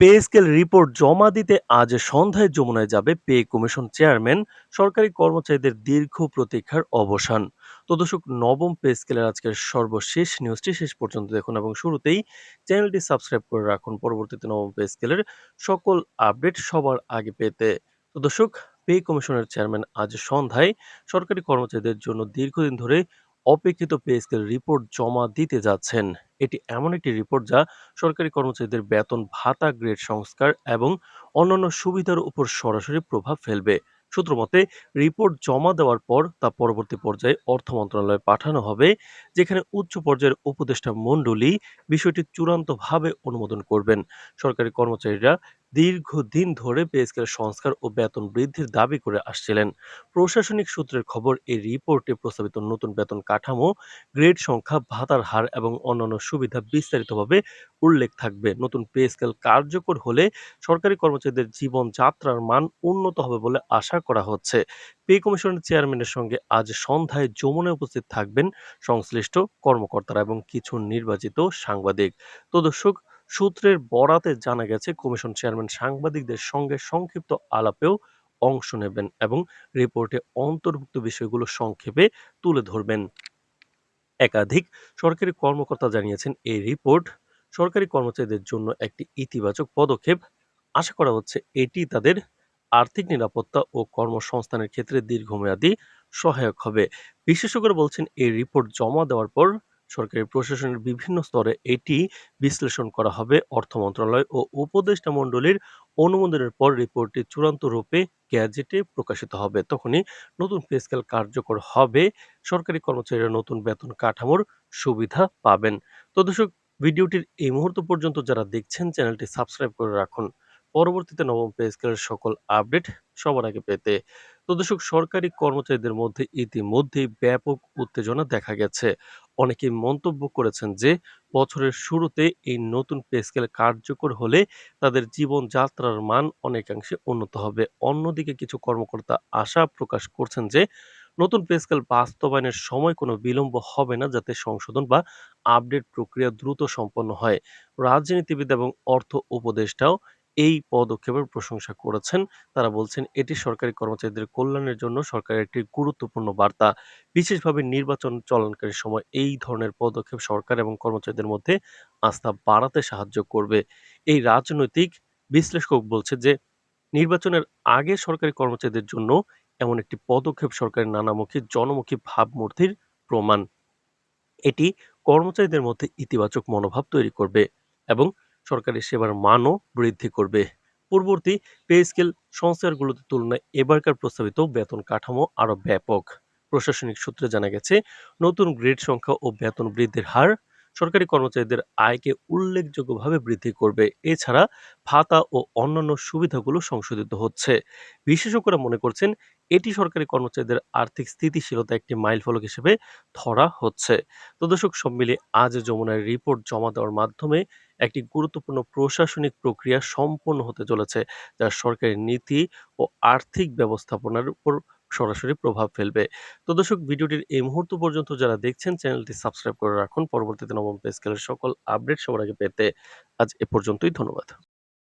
Pay scale report জমা দিতে আজ সন্ধ্যায় যমুনায় যাবে পে কমিশন চেয়ারম্যান। সরকারি কর্মচারীদের দীর্ঘ প্রতীক্ষার অবসান। তো দর্শক, নবম পে স্কেলের আজকের সর্বশেষ নিউজটি শেষ পর্যন্ত দেখুন এবং শুরুতেই চ্যানেলটি সাবস্ক্রাইব করে রাখুন পরবর্তীতে নবম পে স্কেলের সকল আপডেট সবার আগে পেতে। তো দর্শক, পে কমিশনের চেয়ারম্যান আজ সন্ধ্যায় সরকারি কর্মচারীদের জন্য দীর্ঘদিন ধরে অপেক্ষিত পে স্কেল রিপোর্ট জমা দিতে যাচ্ছেন। এটি এমন একটি রিপোর্ট যা সরকারি কর্মচারীদের বেতন ভাতা, গ্রেড সংস্কার এবং অন্যান্য সুবিধার উপর সরাসরি প্রভাব ফেলবে। সূত্রমতে, রিপোর্ট জমা দেওয়ার পর তা পরবর্তী পর্যায়ে অর্থ মন্ত্রণালয়ে পাঠানো হবে, যেখানে উচ্চ পর্যায়ের উপদেষ্টা মণ্ডলী বিষয়টি চূড়ান্তভাবে অনুমোদন করবেন। সরকারি কর্মচারীরা দীর্ঘদিন ধরে পে স্কেল সংস্কার ও বেতন বৃদ্ধির দাবি করে আসছিলেন। প্রশাসনিক সূত্রের খবর, এই রিপোর্টে প্রস্তাবিত নতুন বেতন কাঠামো, গ্রেড সংখ্যা, ভাতার হার এবং অন্যান্য সুবিধা বিস্তারিতভাবে উল্লেখ থাকবে। নতুন পে স্কেল কার্যকর হলে সরকারি কর্মচারীদের জীবনযাত্রার মান উন্নত হবে বলে আশা করা হচ্ছে। পে কমিশনের চেয়ারম্যানের সঙ্গে আজ সন্ধ্যায় যমুনায় উপস্থিত থাকবেন সংশ্লিষ্ট কর্মকর্তারা এবং কিছু নির্বাচিত সাংবাদিক। তো দর্শক, সূত্রের বরাতে জানা গেছে কমিশন চেয়ারম্যান সাংবাদিকদের সঙ্গে সংক্ষিপ্ত আলাপেও অংশ নেবেন এবং রিপোর্টে অন্তর্ভুক্ত বিষয়গুলো সংক্ষেপে তুলে ধরবেন। একাধিক সরকারি কর্মকর্তা জানিয়েছেন, এই রিপোর্ট সরকারি কর্মচারীদের জন্য একটি ইতিবাচক পদক্ষেপ। আশা করা হচ্ছে এটি তাদের আর্থিক নিরাপত্তা ও কর্মসংস্থানের ক্ষেত্রে দীর্ঘমেয়াদী সহায়ক হবে। বিশেষজ্ঞরা বলছেন, এই রিপোর্ট জমা দেওয়ার পর সরকারি প্রশাসনের বিভিন্ন স্তরে এটি বিশ্লেষণ করা হবে। অর্থ মন্ত্রণালয় ও উপদেষ্টা মণ্ডলীর অনুমোদনের পর রিপোর্টটি চূড়ান্ত রূপে গ্যাজেটে প্রকাশিত হবে। তখনই নতুন পে স্কেল কার্যকর হবে, সরকারি কর্মচারীরা নতুন বেতন কাঠামোর সুবিধা পাবেন। তো দর্শক, ভিডিওটির এই মুহূর্ত পর্যন্ত যারা দেখছেন, চ্যানেলটি সাবস্ক্রাইব করে রাখুন পরবর্তীতে নবম পে স্কেলের সকল আপডেট সবার আগে পেতে। তো দর্শক, সরকারি কর্মচারীদের মধ্যে ইতিমধ্যেই ব্যাপক উত্তেজনা দেখা গেছে। অনেকেই মন্তব্য করেছেন যে বছরের শুরুতে এই নতুন পে স্কেল কার্যকর হলে তাদের জীবনযাত্রার মান অনেকাংশে উন্নত হবে। অন্যদিকে কিছু কর্মকর্তা আশা প্রকাশ করছেন যে নতুন পে স্কেল বাস্তবায়নের সময় কোনো বিলম্ব হবে না, যাতে সংশোধন বা আপডেট প্রক্রিয়া দ্রুত সম্পন্ন হয়। রাজনীতিবিদ এবং অর্থ উপদেষ্টাও এই পদক্ষেপের প্রশংসা করেছেন। তারা বলছেন, এটি সরকারি কর্মচারীদের কল্যাণের জন্য সরকারের একটি গুরুত্বপূর্ণ বার্তা। বিশেষভাবে নির্বাচন চলাকালীন সময় এই ধরনের পদক্ষেপ সরকার এবং কর্মচারীদের মধ্যে আস্থা বাড়াতে সাহায্য করবে। এই রাজনৈতিক বিশ্লেষক বলছে যে নির্বাচনের আগে সরকারি কর্মচারীদের জন্য এমন একটি পদক্ষেপ সরকারের নানামুখী জনমুখী ভাবমূর্তির প্রমাণ। এটি কর্মচারীদের মধ্যে ইতিবাচক মনোভাব তৈরি করবে এবং সরকারি সেবার মানও বৃদ্ধি করবে। পূর্ববর্তী পে স্কেল সংস্কারগুলোর তুলনায় এবারকার প্রস্তাবিত বেতন কাঠামো আরও ব্যাপক। প্রশাসনিক সূত্রে জানা গেছে, নতুন গ্রেড সংখ্যা ও বেতন বৃদ্ধির হার সরকারি কর্মচারীদের আয়কে উল্লেখযোগ্যভাবে বৃদ্ধি করবে। এছাড়া ভাতা ও অন্যান্য সুবিধাগুলো সংশোধিত হচ্ছে। বিশেষজ্ঞরা মনে করছেন, এটি সরকারি কর্মচারীদের আর্থিক স্থিতিশীলতা একটি মাইলফলক হিসেবে ধরা হচ্ছে। তো দর্শক, সব মিলিয়ে আজ যমুনার রিপোর্ট জমা দেওয়ার মাধ্যমে একটি গুরুত্বপূর্ণ প্রশাসনিক প্রক্রিয়া সম্পন্ন হতে চলেছে, যা সরকারি নীতি ও আর্থিক ব্যবস্থাপনার উপর সরাসরি প্রভাব ফেলবে। তো দর্শক, ভিডিওটির এই মুহূর্ত পর্যন্ত যারা দেখছেন, চ্যানেলটি সাবস্ক্রাইব করে রাখুন পরবর্তীতে নবম পে স্কেলের সকল আপডেট সবার আগে পেতে। আজ এ পর্যন্তই, ধন্যবাদ।